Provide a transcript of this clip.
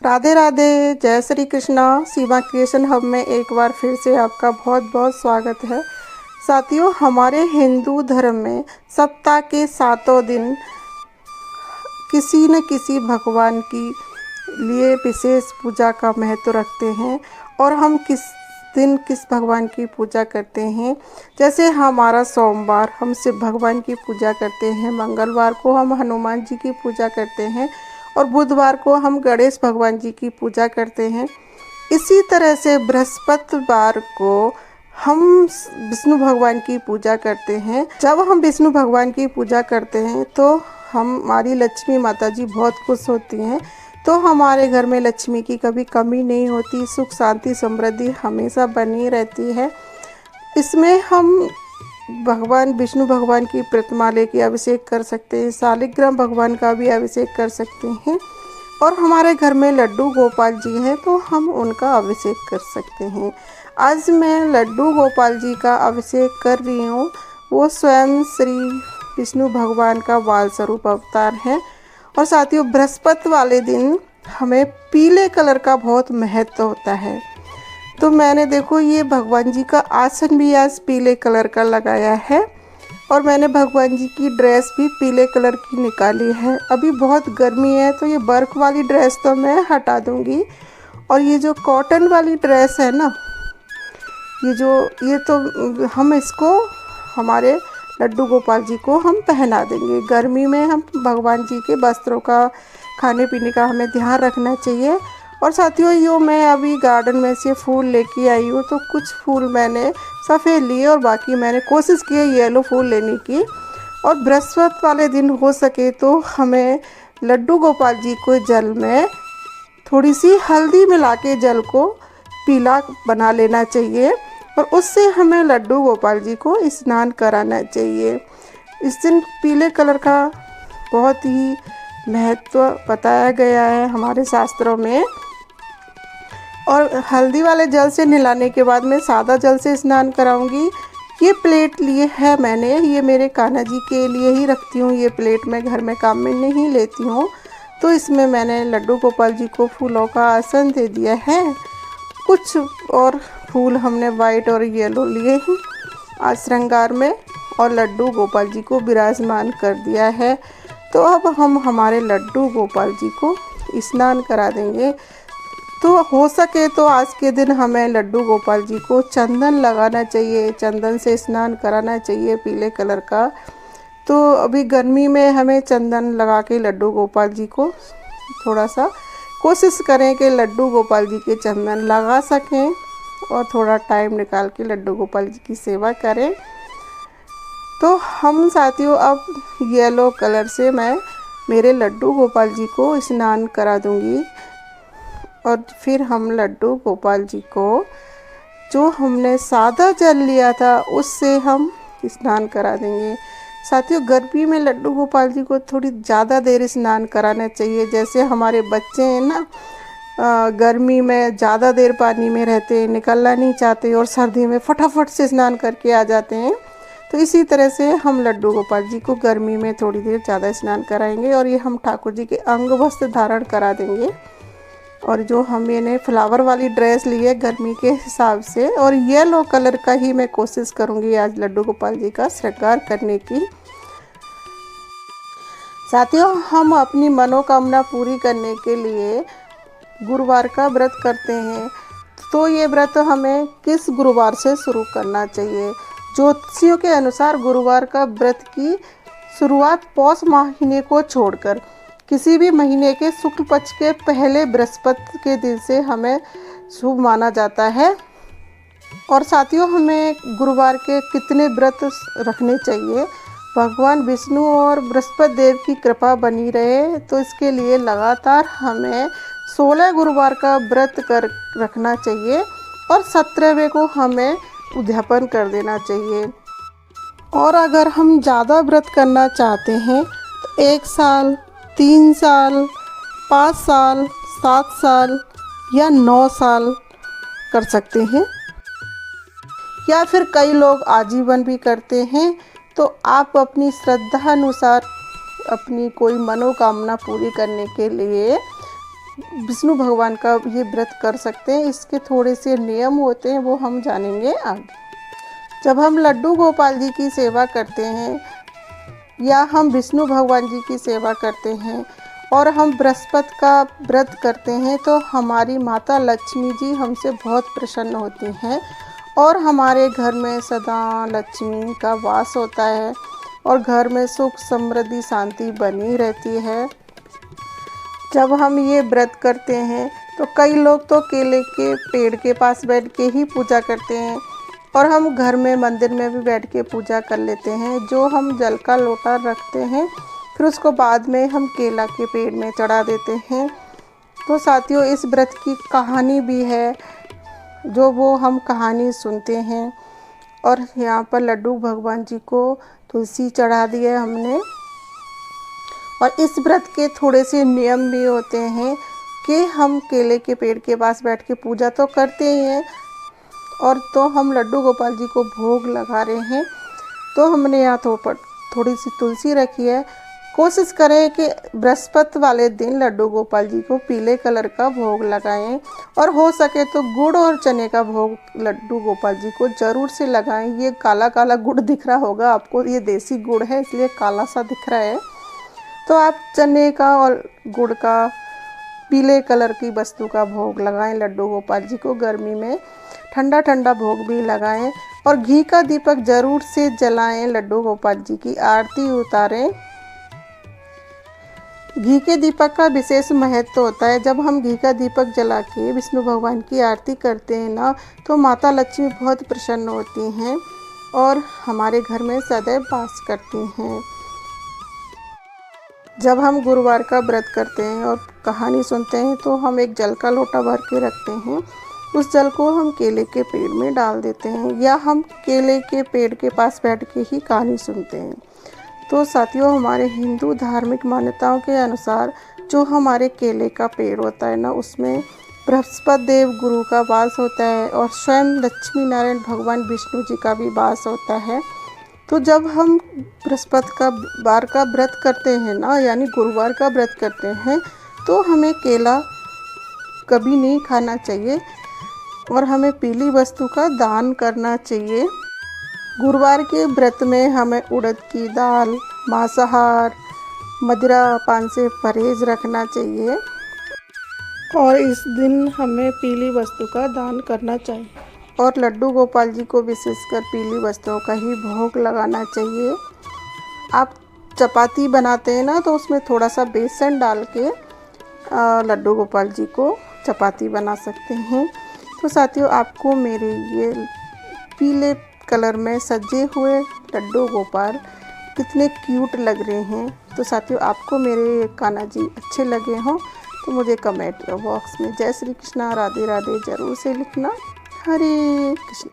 राधे राधे, जय श्री कृष्णा। सीमा creation hub में एक बार फिर से आपका बहुत बहुत स्वागत है। साथियों, हमारे हिंदू धर्म में सप्ताह के 7 दिन किसी न किसी भगवान की लिए विशेष पूजा का महत्व रखते हैं। और हम किस दिन किस भगवान की पूजा करते हैं, जैसे हमारा सोमवार हम शिव भगवान की पूजा करते हैं, मंगलवार को हम हनुमान जी की पूजा करते हैं और बुधवार को हम गणेश भगवान जी की पूजा करते हैं। इसी तरह से बृहस्पतिवार को हम विष्णु भगवान की पूजा करते हैं। जब हम विष्णु भगवान की पूजा करते हैं तो हमारी लक्ष्मी माता जी बहुत खुश होती हैं, तो हमारे घर में लक्ष्मी की कभी कमी नहीं होती, सुख शांति समृद्धि हमेशा बनी रहती है। इसमें हम भगवान विष्णु भगवान की प्रतिमा लेके अभिषेक कर सकते हैं, शालिग्राम भगवान का भी अभिषेक कर सकते हैं। और हमारे घर में लड्डू गोपाल जी हैं तो हम उनका अभिषेक कर सकते हैं। आज मैं लड्डू गोपाल जी का अभिषेक कर रही हूँ। वो स्वयं श्री विष्णु भगवान का बाल स्वरूप अवतार है। और साथियों, बृहस्पति वाले दिन हमें पीले कलर का बहुत महत्व होता है। तो मैंने देखो ये भगवान जी का आसन भी आज पीले कलर का लगाया है और मैंने भगवान जी की ड्रेस भी पीले कलर की निकाली है। अभी बहुत गर्मी है तो ये वर्क वाली ड्रेस तो मैं हटा दूंगी और ये जो कॉटन वाली ड्रेस है ना, ये तो हम इसको हमारे लड्डू गोपाल जी को हम पहना देंगे। गर्मी में हम भगवान जी के वस्त्रों का, खाने पीने का हमें ध्यान रखना चाहिए। और साथियों, यो मैं अभी गार्डन में से फूल लेके आई हूँ, तो कुछ फूल मैंने सफ़ेद लिए और बाकी मैंने कोशिश की है येलो फूल लेने की। और बृहस्पति वाले दिन हो सके तो हमें लड्डू गोपाल जी को जल में थोड़ी सी हल्दी मिला के जल को पीला बना लेना चाहिए और उससे हमें लड्डू गोपाल जी को स्नान कराना चाहिए। इस दिन पीले कलर का बहुत ही महत्व बताया गया है हमारे शास्त्रों में। और हल्दी वाले जल से नहलाने के बाद मैं सादा जल से स्नान कराऊंगी। ये प्लेट लिए है मैंने, ये मेरे कान्हा जी के लिए ही रखती हूँ। ये प्लेट मैं घर में काम में नहीं लेती हूँ। तो इसमें मैंने लड्डू गोपाल जी को फूलों का आसन दे दिया है। कुछ और फूल हमने वाइट और येलो लिए हैं आज श्रृंगार में और लड्डू गोपाल जी को विराजमान कर दिया है। तो अब हम हमारे लड्डू गोपाल जी को स्नान करा देंगे। तो हो सके तो आज के दिन हमें लड्डू गोपाल जी को चंदन लगाना चाहिए, चंदन से स्नान कराना चाहिए पीले कलर का। तो अभी गर्मी में हमें चंदन लगा के लड्डू गोपाल जी को थोड़ा सा कोशिश करें कि लड्डू गोपाल जी के चंदन लगा सकें और थोड़ा टाइम निकाल के लड्डू गोपाल जी की सेवा करें। तो हम साथियों अब येलो कलर से मैं मेरे लड्डू गोपाल जी को स्नान करा दूंगी और फिर हम लड्डू गोपाल जी को जो हमने सादा जल लिया था उससे हम स्नान करा देंगे। साथियों, गर्मी में लड्डू गोपाल जी को थोड़ी ज़्यादा देर स्नान कराना चाहिए। जैसे हमारे बच्चे हैं ना, गर्मी में ज़्यादा देर पानी में रहते हैं, निकलना नहीं चाहते और सर्दी में फटाफट से स्नान करके आ जाते हैं। तो इसी तरह से हम लड्डू गोपाल जी को गर्मी में थोड़ी देर ज़्यादा स्नान कराएंगे और ये हम ठाकुर जी के अंग वस्त्र धारण करा देंगे। और जो हम ये फ्लावर वाली ड्रेस ली है गर्मी के हिसाब से, और येलो कलर का ही मैं कोशिश करूँगी आज लड्डू गोपाल जी का श्रृंगार करने की। साथियों, हम अपनी मनोकामना पूरी करने के लिए गुरुवार का व्रत करते हैं। तो ये व्रत हमें किस गुरुवार से शुरू करना चाहिए? ज्योतिषियों के अनुसार गुरुवार का व्रत की शुरुआत पौष महीने को छोड़कर किसी भी महीने के शुक्ल पक्ष के पहले बृहस्पति के दिन से हमें शुभ माना जाता है। और साथियों, हमें गुरुवार के कितने व्रत रखने चाहिए? भगवान विष्णु और बृहस्पति देव की कृपा बनी रहे तो इसके लिए लगातार हमें 16 गुरुवार का व्रत कर रखना चाहिए और 17वें को हमें उद्यापन कर देना चाहिए। और अगर हम ज़्यादा व्रत करना चाहते हैं तो 1 साल, 3 साल, 5 साल, 7 साल या 9 साल कर सकते हैं, या फिर कई लोग आजीवन भी करते हैं। तो आप अपनी श्रद्धा अनुसार अपनी कोई मनोकामना पूरी करने के लिए विष्णु भगवान का ये व्रत कर सकते हैं। इसके थोड़े से नियम होते हैं, वो हम जानेंगे आगे। जब हम लड्डू गोपाल जी की सेवा करते हैं या हम विष्णु भगवान जी की सेवा करते हैं और हम बृहस्पति का व्रत करते हैं तो हमारी माता लक्ष्मी जी हमसे बहुत प्रसन्न होती हैं और हमारे घर में सदा लक्ष्मी का वास होता है और घर में सुख समृद्धि शांति बनी रहती है। जब हम ये व्रत करते हैं तो कई लोग तो केले के पेड़ के पास बैठ के ही पूजा करते हैं और हम घर में मंदिर में भी बैठ के पूजा कर लेते हैं। जो हम जल का लोटा रखते हैं फिर उसको बाद में हम केला के पेड़ में चढ़ा देते हैं। तो साथियों, इस व्रत की कहानी भी है जो वो हम कहानी सुनते हैं। और यहाँ पर लड्डू भगवान जी को तुलसी चढ़ा दी है हमने। और इस व्रत के थोड़े से नियम भी होते हैं कि हम केले के पेड़ के पास बैठ के पूजा तो करते ही हैं और तो हम लड्डू गोपाल जी को भोग लगा रहे हैं। तो हमने यहाँ थोड़ी सी तुलसी रखी है। कोशिश करें कि बृहस्पति वाले दिन लड्डू गोपाल जी को पीले कलर का भोग लगाएं और हो सके तो गुड़ और चने का भोग लड्डू गोपाल जी को ज़रूर से लगाएं। ये काला काला गुड़ दिख रहा होगा आपको, ये देसी गुड़ है इसलिए काला सा दिख रहा है। तो आप चने का और गुड़ का पीले कलर की वस्तु का भोग लगाएं लड्डू गोपाल जी को। गर्मी में ठंडा ठंडा भोग भी लगाएं और घी का दीपक ज़रूर से जलाएं। लड्डू गोपाल जी की आरती उतारें। घी के दीपक का विशेष महत्व होता है। जब हम घी का दीपक जला के विष्णु भगवान की आरती करते हैं ना तो माता लक्ष्मी बहुत प्रसन्न होती हैं और हमारे घर में सदैव वास करती हैं। जब हम गुरुवार का व्रत करते हैं और कहानी सुनते हैं तो हम एक जल का लोटा भर के रखते हैं। उस जल को हम केले के पेड़ में डाल देते हैं या हम केले के पेड़ के पास बैठ के ही कहानी सुनते हैं। तो साथियों, हमारे हिंदू धार्मिक मान्यताओं के अनुसार जो हमारे केले का पेड़ होता है ना उसमें बृहस्पति देव गुरु का वास होता है और स्वयं लक्ष्मी नारायण भगवान विष्णु जी का भी वास होता है। तो जब हम बृहस्पति का वार का व्रत करते हैं ना यानी गुरुवार का व्रत करते हैं तो हमें केला कभी नहीं खाना चाहिए और हमें पीली वस्तु का दान करना चाहिए। गुरुवार के व्रत में हमें उड़द की दाल, मांसाहार, मदिरा पान से परहेज रखना चाहिए और इस दिन हमें पीली वस्तु का दान करना चाहिए और लड्डू गोपाल जी को विशेषकर पीली वस्तुओं का ही भोग लगाना चाहिए। आप चपाती बनाते हैं ना तो उसमें थोड़ा सा बेसन डाल के लड्डू गोपाल जी को चपाती बना सकते हैं। तो साथियों, आपको मेरे ये पीले कलर में सजे हुए लड्डू गोपाल कितने क्यूट लग रहे हैं। तो साथियों, आपको मेरे कान्हा जी अच्छे लगे हों तो मुझे कमेंट बॉक्स में जय श्री कृष्णा राधे राधे ज़रूर से लिखना। हरे कृष्ण।